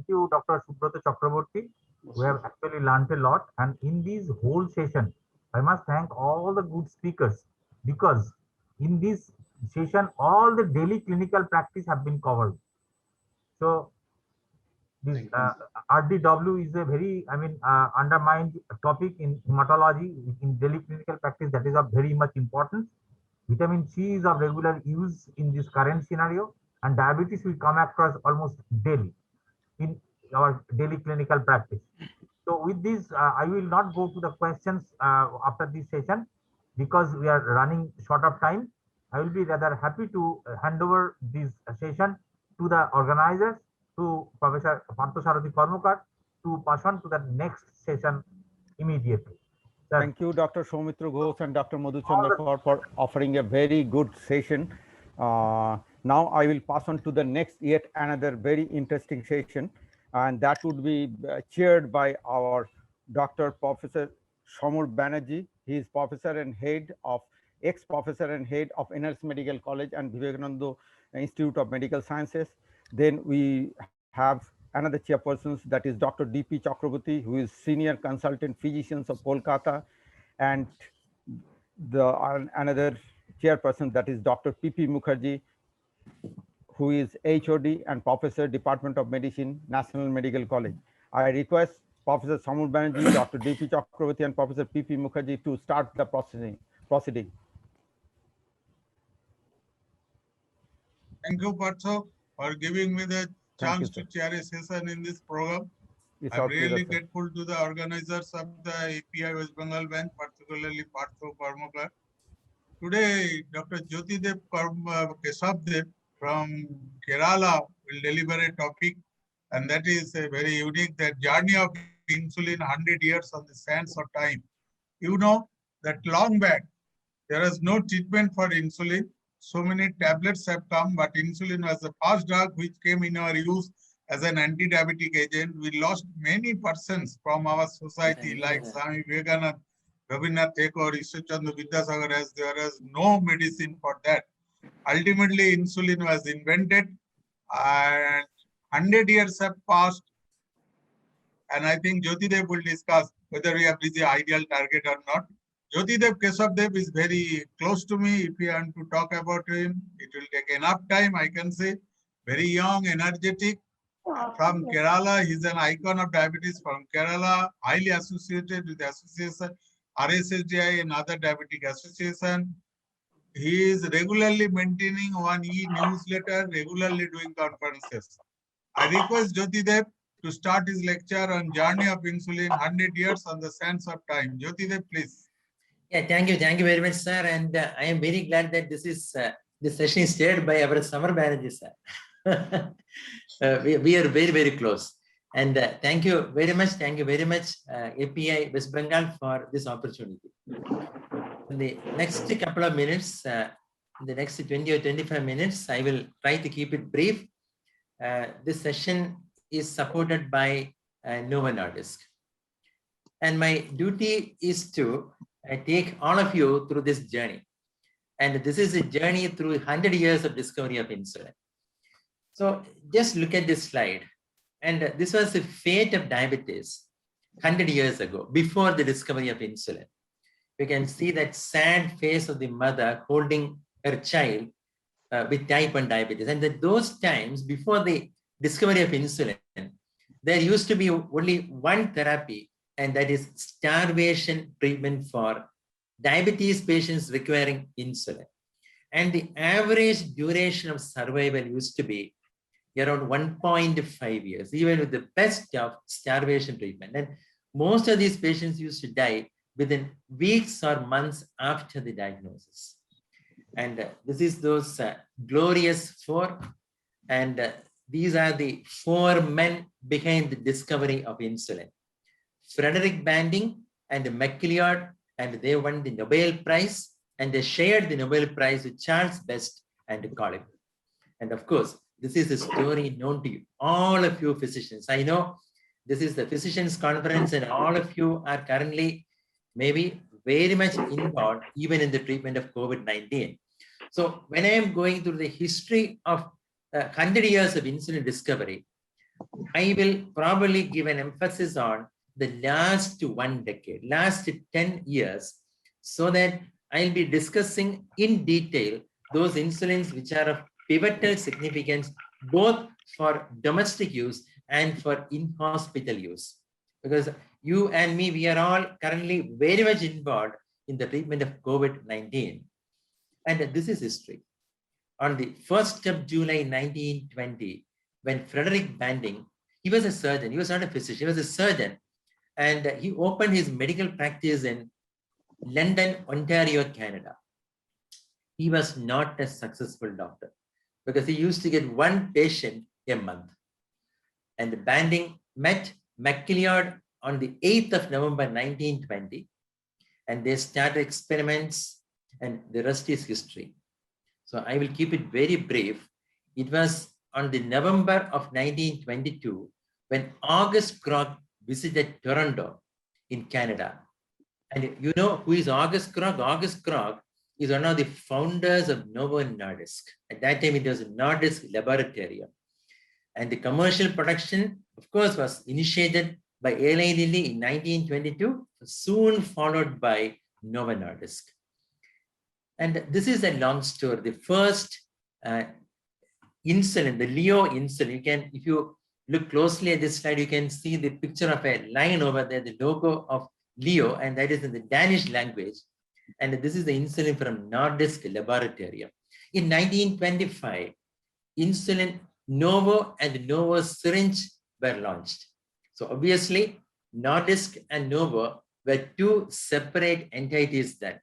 you, Dr. Subrata Chakraborty. We have actually learned a lot. And in this whole session, I must thank all the good speakers, because in this session, all the daily clinical practice have been covered. So this RDW is a very, undermined topic in hematology, in daily clinical practice. That is of very much importance. Vitamin C is of regular use in this current scenario, and diabetes will come across almost daily in our daily clinical practice. So with this, I will not go to the questions after this session, because we are running short of time. I will be rather happy to hand over this session to the organizers, to Professor Parthasarathi Karmakar, to pass on to the next session immediately. Sir. Thank you, Dr. Soumitra Ghosh and Dr. Madhuchandra for offering a very good session. Now I will pass on to the next, yet another very interesting session, and that would be chaired by our Dr. Professor Shamur Banerjee. He is professor and head of, ex-professor and head of NLS Medical College and Vivekananda Institute of Medical Sciences. Then we have another chairperson, that is Dr. D.P. Chakraborty, who is senior consultant physicians of Kolkata, and another chairperson, that is Dr. P.P. Mukherjee, who is HOD and professor, Department of Medicine, National Medical College. I request Professor Shamur Banerjee, Dr. D.P. Chakraborty, and Professor P.P. Mukherjee to start the proceeding. Thank you, Partho, for giving me the chance to chair a session in this program. I'm really grateful to the organizers of the API West Bengal Bank, particularly Partho Karmakar. Today, Dr. Jothydev Kesavadev from Kerala will deliver a topic, and that is a very unique, the journey of insulin 100 years on the sands of time. You know that long back, there was no treatment for insulin. So many tablets have come, but insulin was the first drug which came in our use as an anti-diabetic agent. We lost many persons from our society, like Swami Vivekananda, Rabindranath Tagore, Ishwarchandra Vidyasagar, as there was no medicine for that. Ultimately, insulin was invented, and 100 years have passed. And I think Jothydev will discuss whether we have reached the ideal target or not. Jothydev Kesavadev is very close to me. If you want to talk about him, it will take enough time, I can say. Very young, energetic. From Kerala, he's an icon of diabetes from Kerala, highly associated with the association, RSSDI and other diabetic association. He is regularly maintaining one e-newsletter, regularly doing conferences. I request Jothydev to start his lecture on journey of insulin 100 years on the sands of time. Jothydev, please. Yeah, thank you very much, sir. And I am very glad that this session is chaired by our Shamur Banerjee, sir. We are very close. And thank you very much, API West Bengal, for this opportunity. In the next couple of minutes, in the next 20 or 25 minutes, I will try to keep it brief. This session is supported by Novo Nordisk. And my duty is to take all of you through this journey. And this is a journey through 100 years of discovery of insulin. So just look at this slide. And this was the fate of diabetes 100 years ago, before the discovery of insulin. You can see that sad face of the mother holding her child with type 1 diabetes. And at those times, before the discovery of insulin, there used to be only one therapy, and that is starvation treatment for diabetes patients requiring insulin. And the average duration of survival used to be around 1.5 years, even with the best of starvation treatment. And most of these patients used to die within weeks or months after the diagnosis. And this is those glorious four. And these are the four men behind the discovery of insulin. Frederick Banting and MacLeod, and they won the Nobel Prize, and they shared the Nobel Prize with Charles Best and Collins. And of course, this is a story known to you, all of you physicians. I know this is the physicians conference, and all of you are currently maybe very much involved even in the treatment of COVID-19. So when I am going through the history of 100 years of insulin discovery, I will probably give an emphasis on the last 1 decade, last 10 years, so that I'll be discussing in detail those insulins which are of pivotal significance, both for domestic use and for in-hospital use. Because you and me, we are all currently very much involved in the treatment of COVID-19. And this is history. On the 1st of July, 1920, when Frederick Banting, he was a surgeon, he was not a physician, he was a surgeon, and he opened his medical practice in London, Ontario, Canada. He was not a successful doctor because he used to get one patient a month. And Banting met MacLeod on the 8th of November, 1920, and they started experiments, and the rest is history. So I will keep it very brief. It was on the November of 1922 when August Krog visited Toronto in Canada. And you know who is August Krog? August Krog is one of the founders of Novo Nordisk. At that time, it was Nordisk Laboratorium. And the commercial production, of course, was initiated by Eli Lilly in 1922, soon followed by Novo Nordisk. And this is a long story. The first insulin, the Leo Insulin, you can, if you look closely at this slide, you can see the picture of a lion over there, the logo of Leo, and that is in the Danish language. And this is the insulin from Nordisk Laboratorium. In 1925, insulin Novo and Novo syringe were launched. So obviously, Nordisk and Novo were two separate entities then.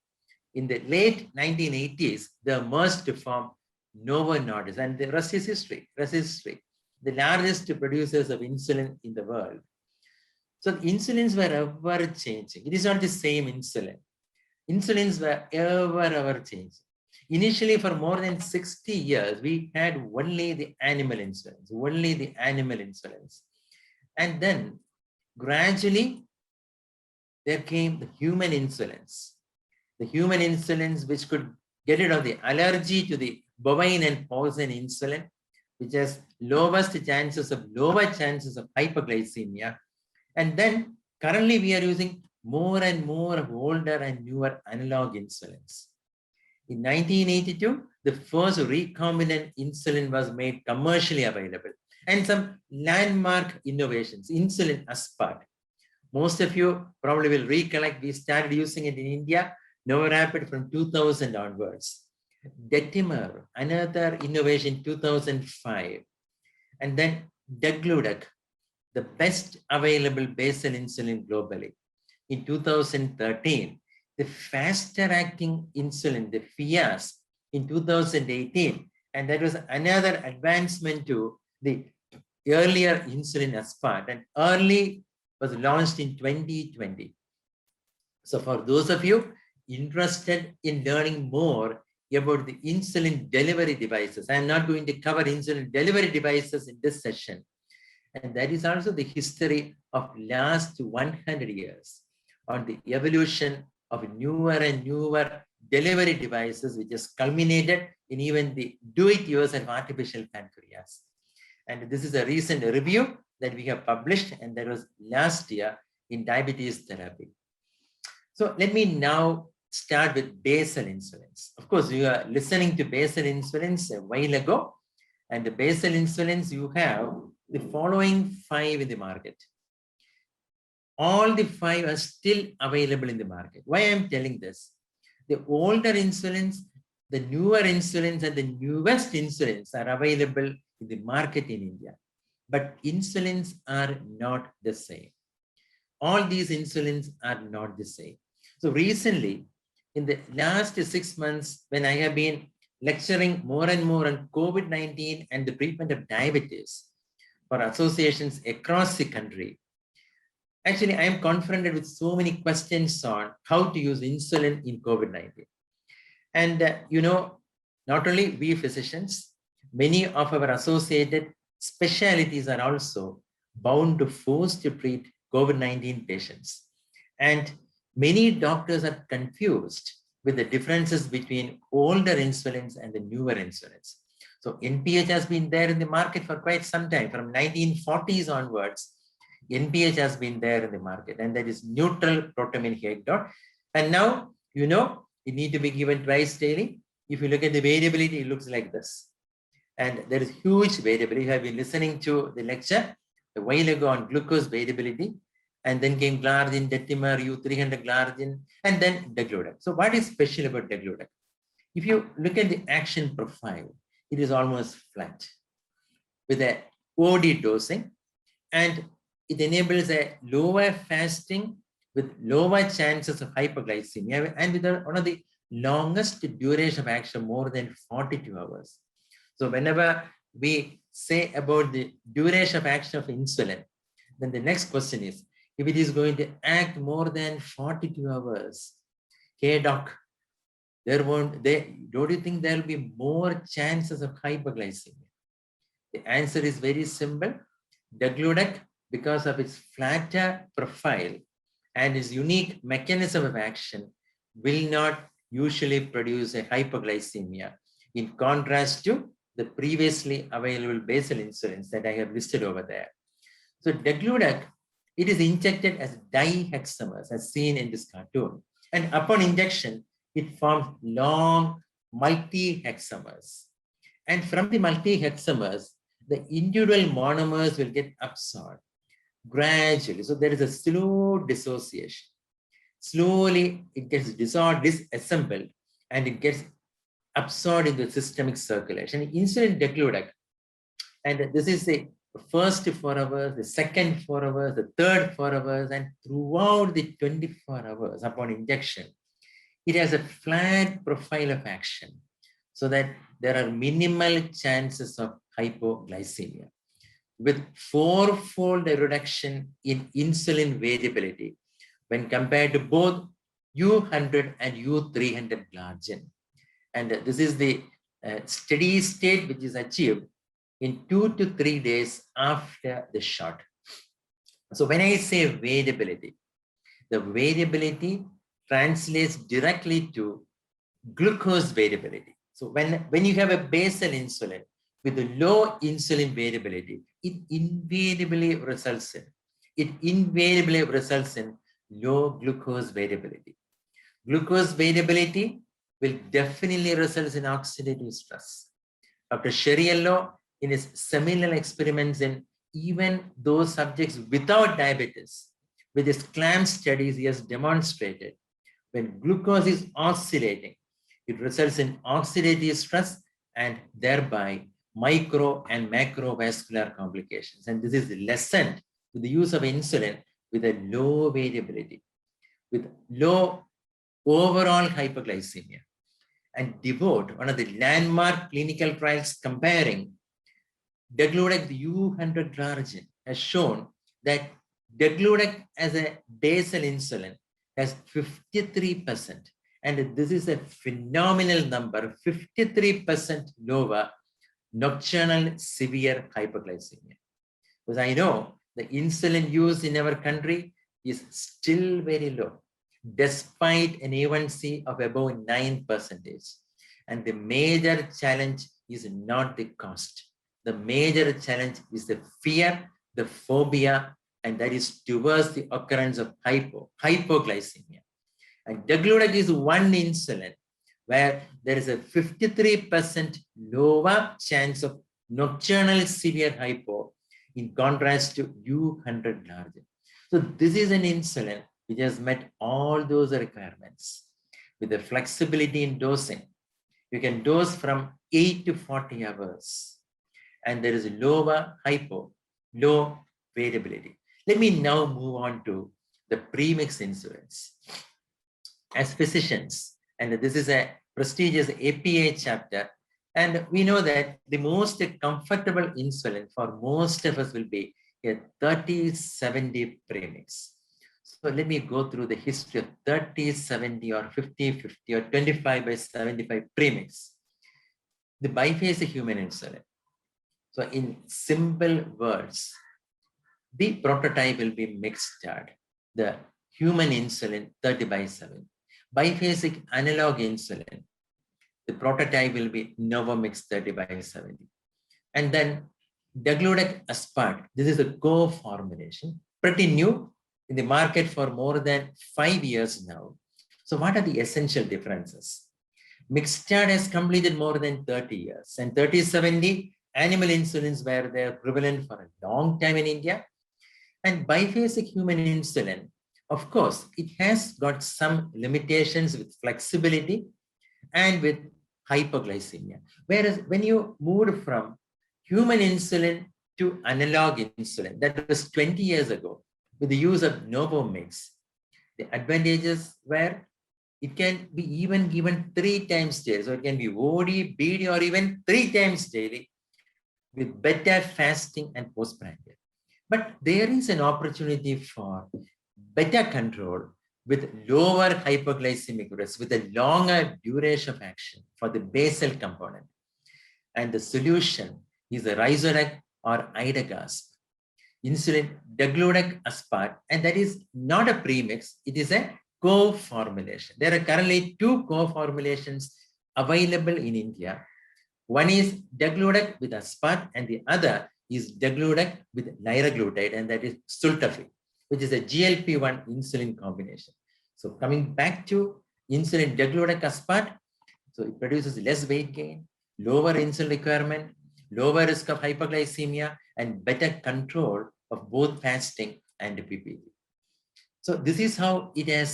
In the late 1980s, they merged to form Novo Nordisk, and the rest is history. The largest producers of insulin in the world. So insulins were ever changing. It is not the same insulin. Insulins were ever changing. Initially, for more than 60 years, we had only the animal insulins, And then gradually, there came the human insulins. The human insulins, which could get rid of the allergy to the bovine and porcine insulin, which has lower chances of hyperglycemia. And then currently we are using more and more of older and newer analog insulins. In 1982, the first recombinant insulin was made commercially available, and some landmark innovations, insulin aspart. Most of you probably will recollect, we started using it in India, Novorapid from 2000 onwards. Detimer, another innovation, 2005. And then Degludec, the best available basal insulin globally. In 2013, the faster acting insulin, the Fias, in 2018. And that was another advancement to the earlier insulin aspart, and early was launched in 2020. So for those of you interested in learning more about the insulin delivery devices, I am not going to cover insulin delivery devices in this session. And that is also the history of last 100 years on the evolution of newer and newer delivery devices, which has culminated in even the do-it-yourself artificial pancreas. And this is a recent review that we have published, and that was last year in diabetes therapy. So let me now start with basal insulins. Of course, you are listening to basal insulins a while ago, and the basal insulins, you have the following 5 in the market. All the 5 are still available in the market. Why I am telling this? The older insulins, the newer insulins, and the newest insulins are available in the market in India. But insulins are not the same. All these insulins are not the same. So recently, in the last 6 months, when I have been lecturing more and more on COVID-19 and the treatment of diabetes for associations across the country, actually, I am confronted with so many questions on how to use insulin in COVID-19. And, you know, not only we physicians, many of our associated specialties are also bound to force to treat COVID-19 patients. And many doctors are confused with the differences between older insulins and the newer insulins. So NPH has been there in the market for quite some time. From 1940s onwards, NPH has been there in the market, and that is neutral protamine Hague dot. And now, you know, it need to be given twice daily. If you look at the variability, it looks like this. And there is huge variability. You have been listening to the lecture a while ago on glucose variability, and then came glargine, detrimer, U300 glargine, and then degludec. So what is special about degludec? If you look at the action profile, it is almost flat with a OD dosing, and it enables a lower fasting with lower chances of hypoglycemia, and with one of the longest duration of action, more than 42 hours. So whenever we say about the duration of action of insulin, then the next question is, if it is going to act more than 42 hours, hey doc, don't you think there will be more chances of hypoglycemia? The answer is very simple. Degludec, because of its flatter profile and its unique mechanism of action, will not usually produce a hypoglycemia, in contrast to the previously available basal insulins that I have listed over there. So degludec, it is injected as dihexamers, as seen in this cartoon. And upon injection, it forms long multi-hexamers. And from the multi-hexamers, the individual monomers will get absorbed gradually. So there is a slow dissociation. Slowly, it gets disassembled, and it gets absorbed into systemic circulation. Insulin degludec, and this is the first 4 hours, the second 4 hours, the third 4 hours, and throughout the 24 hours upon injection, it has a flat profile of action, so that there are minimal chances of hypoglycemia. With 4-fold reduction in insulin variability when compared to both U100 and U300 glargine. And this is the steady state which is achieved in 2 to 3 days after the shot. So when I say variability, the variability translates directly to glucose variability. So when you have a basal insulin with a low insulin variability, it invariably results in low glucose variability. Glucose variability will definitely result in oxidative stress. Dr. Sheriello, in his seminal experiments in even those subjects without diabetes, with his clamp studies, he has demonstrated when glucose is oscillating, it results in oxidative stress and thereby micro and macrovascular complications. And this is lessened with the use of insulin with a low variability, with low overall hypoglycemia. And DEVOTE, one of the landmark clinical trials comparing degludec to U100 glargine, has shown that degludec as a basal insulin has 53%. And this is a phenomenal number, 53% lower nocturnal severe hypoglycemia. Because I know the insulin use in our country is still very low, despite an A1C of above 9%. And the major challenge is not the cost. The major challenge is the fear, the phobia, and that is towards the occurrence of hypoglycemia. And degludec is one insulin where there is a 53% lower chance of nocturnal severe hypo in contrast to U100 glargine. So this is an insulin which has met all those requirements with the flexibility in dosing. You can dose from 8 to 40 hours, and there is lower low variability. Let me now move on to the premix insulins. As physicians, and this is a prestigious APA chapter, and we know that the most comfortable insulin for most of us will be a 30-70 premix. So let me go through the history of 30-70 or 50-50 or 25/75 premix. The biphasic human insulin. So in simple words, the prototype will be mixed-start. The human insulin 30/7. Biphasic analog insulin The prototype will be Novomix 30/70. And then Degludec aspart, this is a co-formulation, pretty new in the market for more than 5 years now. So what are the essential differences? Mixtard has completed more than 30 years, and 30/70 animal insulins were there prevalent for a long time in India. And biphasic human insulin, of course, it has got some limitations with flexibility and with hypoglycemia. Whereas when you moved from human insulin to analog insulin, that was 20 years ago, with the use of Novomix, the advantages were it can be even given 3 times daily. So it can be OD, BD, or even 3 times daily with better fasting and postprandial. But there is an opportunity for better control with lower hypoglycemic risk, with a longer duration of action for the basal component. And the solution is the Ryzodec or Idagasp. Insulin Degludec aspart, and that is not a premix, it is a co-formulation. There are currently 2 co-formulations available in India. One is Degludec with aspart, and the other is Degludec with liraglutide, and that is Sultafib, which is a GLP-1 insulin combination. So coming back to insulin Degludec aspart, so it produces less weight gain, lower insulin requirement, lower risk of hypoglycemia, and better control of both fasting and PPG. So this is how it has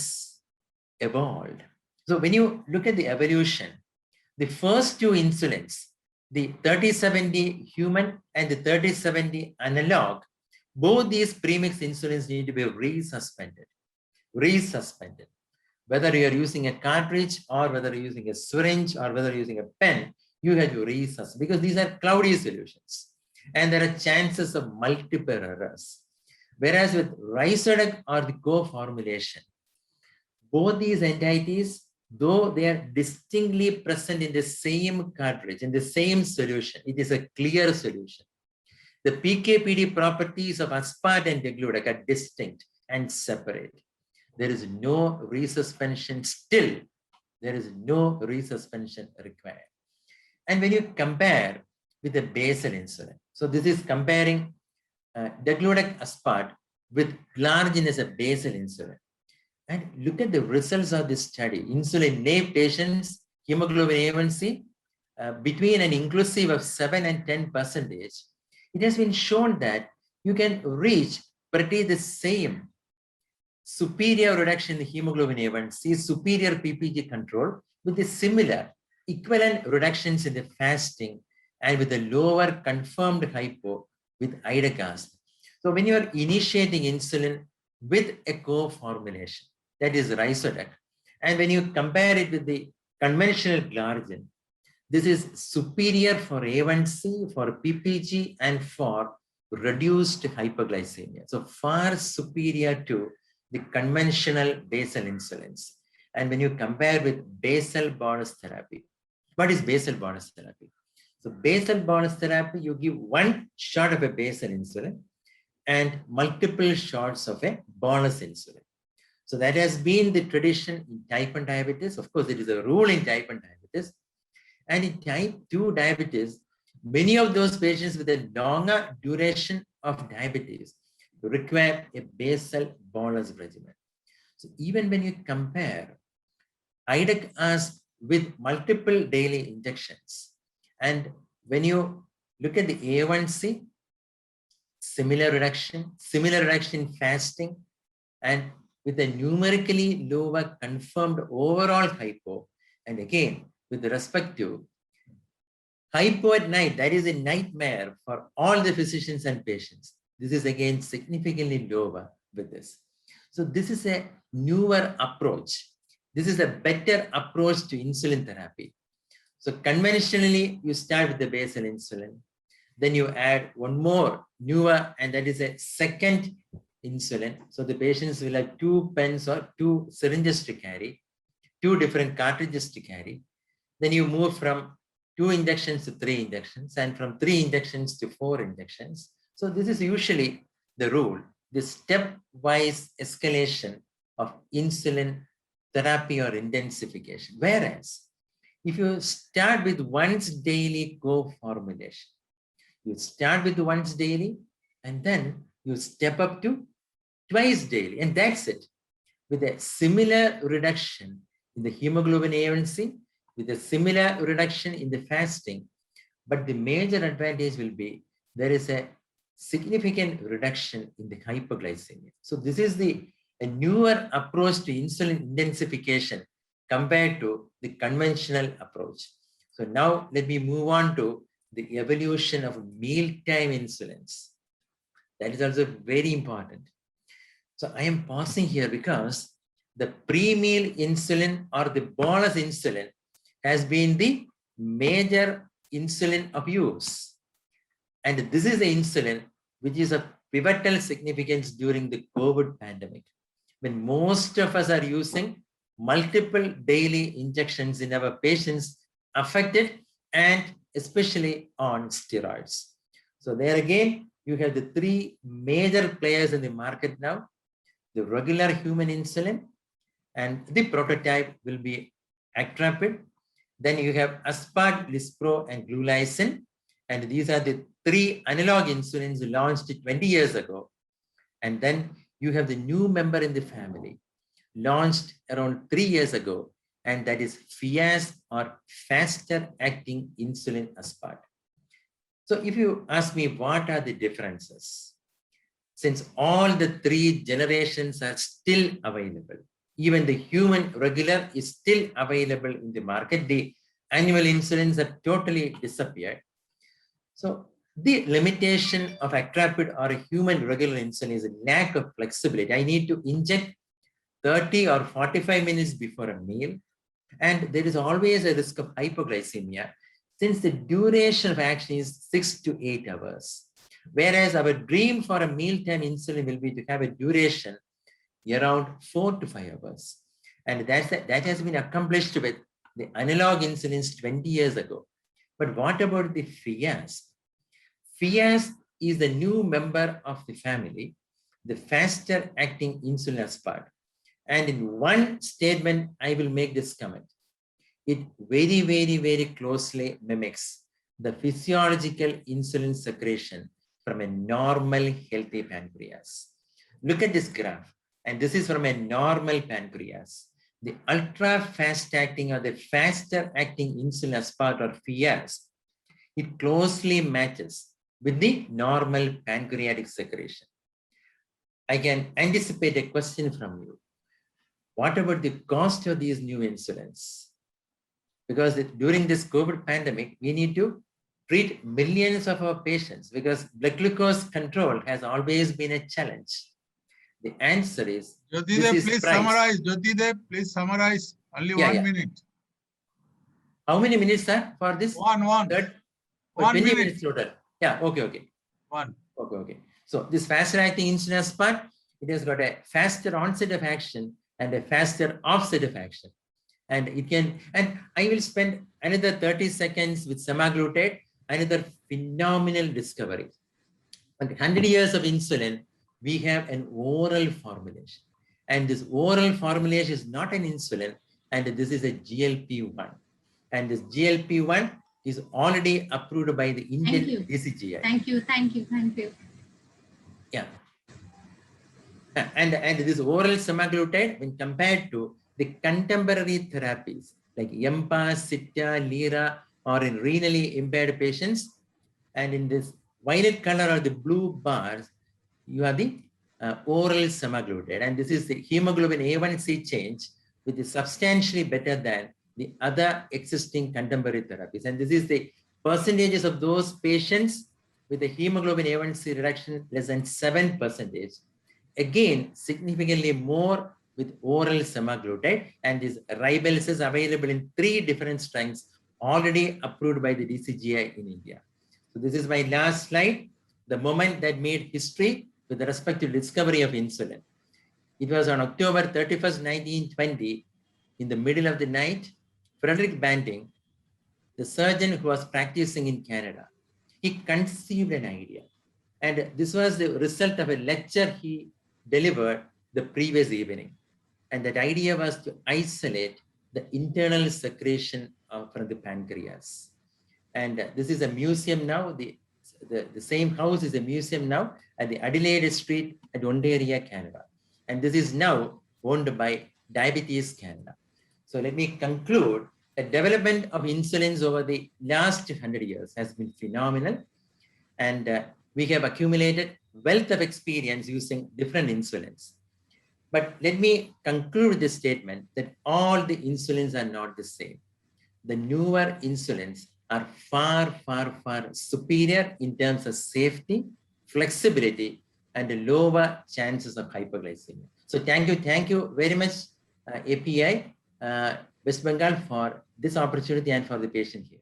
evolved. So when you look at the evolution, the first 2 insulins, the 30/70 human and the 30/70 analog, both these premix insulins need to be resuspended. Whether you are using a cartridge or whether you're using a syringe or whether you're using a pen, you have to resuspend because these are cloudy solutions and there are chances of multiple errors. Whereas with Ryzodec or the co-formulation, both these entities, though they are distinctly present in the same cartridge, in the same solution, it is a clear solution. The PK/PD properties of aspart and Degludec are distinct and separate. There is no resuspension still. There is no resuspension required. And when you compare with the basal insulin, so this is comparing Degludec aspart with glargine as a basal insulin. And look at the results of this study. Insulin naive patients, hemoglobin A1C between and inclusive of 7 and 10%. It has been shown that you can reach pretty the same superior reduction in the hemoglobin A1C, superior PPG control with the similar equivalent reductions in the fasting and with a lower confirmed hypo with Idagasp. So when you are initiating insulin with a co-formulation, that is Ryzodec, and when you compare it with the conventional glargine, this is superior for A1C, for PPG, and for reduced hyperglycemia. So far superior to the conventional basal insulins. And when you compare with basal bolus therapy, what is basal bolus therapy? So basal bolus therapy, you give 1 shot of a basal insulin and multiple shots of a bolus insulin. So that has been the tradition in type 1 diabetes. Of course, it is a rule in type 1 diabetes. And in type 2 diabetes, many of those patients with a longer duration of diabetes require a basal bolus regimen. So even when you compare Idagasp with multiple daily injections, and when you look at the A1C, similar reduction in fasting, and with a numerically lower confirmed overall hypo, and again, with respect to hypo at night, that is a nightmare for all the physicians and patients. This is again significantly lower with this. So this is a newer approach. This is a better approach to insulin therapy. So conventionally, you start with the basal insulin, then you add one more newer, and that is a second insulin. So the patients will have 2 pens or 2 syringes to carry, 2 different cartridges to carry. Then you move from 2 injections to 3 injections, and from 3 injections to 4 injections. So this is usually the rule, the stepwise escalation of insulin therapy or intensification. Whereas if you start with once daily co-formulation, you start with once daily and then you step up to twice daily, and that's it. With a similar reduction in the hemoglobin A1C, with a similar reduction in the fasting, but the major advantage will be there is a significant reduction in the hypoglycemia. So this is a newer approach to insulin intensification compared to the conventional approach. So now let me move on to the evolution of mealtime insulins. That is also very important. So I am pausing here because the pre-meal insulin or the bolus insulin has been the major insulin of use. And this is the insulin which is of pivotal significance during the COVID pandemic, when most of us are using multiple daily injections in our patients affected and especially on steroids. So there again, you have the three major players in the market now: the regular human insulin, and the prototype will be Actrapid. Then you have Aspart, Lispro, and Glulysin. And these are the three analog insulins launched 20 years ago. And then you have the new member in the family, launched around 3 years ago, and that is FIAS, or faster acting insulin Aspart. So if you ask me what are the differences, since all the three generations are still available, even the human regular is still available in the market, the annual insulins have totally disappeared. So the limitation of Actrapid or a human regular insulin is a lack of flexibility. I need to inject 30 or 45 minutes before a meal, and there is always a risk of hypoglycemia since the duration of action is 6 to 8 hours. Whereas our dream for a mealtime insulin will be to have a duration around 4 to 5 hours. And that has been accomplished with the analog insulins 20 years ago. But what about the FIAS? FIAS is the new member of the family, the faster acting insulin Aspart. And in one statement, I will make this comment. It very, very, very closely mimics the physiological insulin secretion from a normal healthy pancreas. Look at this graph, and this is from a normal pancreas. The ultra fast acting or the faster acting insulin Aspart or FIAS, it closely matches with the normal pancreatic secretion. I can anticipate a question from you. What about the cost of these new insulins? Because during this COVID pandemic, we need to treat millions of our patients because blood glucose control has always been a challenge. The answer is, Jothydev, please summarize. Jothydev, please summarize. Only 1 minute. How many minutes, sir, for this? One. 20 minutes total. Yeah, okay. One. Okay. So this faster acting insulin Aspart, it has got a faster onset of action and a faster offset of action. And it can, and I will spend another 30 seconds with semaglutide, another phenomenal discovery. And 100 years of insulin, we have an oral formulation. And this oral formulation is not an insulin, and this is a GLP-1. And this GLP-1 is already approved by the Indian DCGI. Thank you. Yeah. And this oral semaglutide, when compared to the contemporary therapies like Yempa, Sita, Lira, or in renally impaired patients, and in this violet color or the blue bars, you have the oral semaglutide, and this is the hemoglobin A1C change, which is substantially better than the other existing contemporary therapies. And this is the percentages of those patients with a hemoglobin A1C reduction less than 7%. Again, significantly more with oral semaglutide, and this Ribellis is available in 3 different strengths already approved by the DCGI in India. So this is my last slide, the moment that made history with respect to discovery of insulin. It was on October 31st, 1920, in the middle of the night, Frederick Banting, the surgeon who was practicing in Canada, he conceived an idea. And this was the result of a lecture he delivered the previous evening. And that idea was to isolate the internal secretion from the pancreas. And this is a museum now. The same house is a museum now at the Adelaide Street at Ontario, Canada. And this is now owned by Diabetes Canada. So let me conclude. The development of insulins over the last 100 years has been phenomenal. And we have accumulated wealth of experience using different insulins. But let me conclude this statement that all the insulins are not the same. The newer insulins are far, far, far superior in terms of safety, flexibility, and lower chances of hyperglycemia. So thank you very much, API, West Bengal, for this opportunity and for the patient here.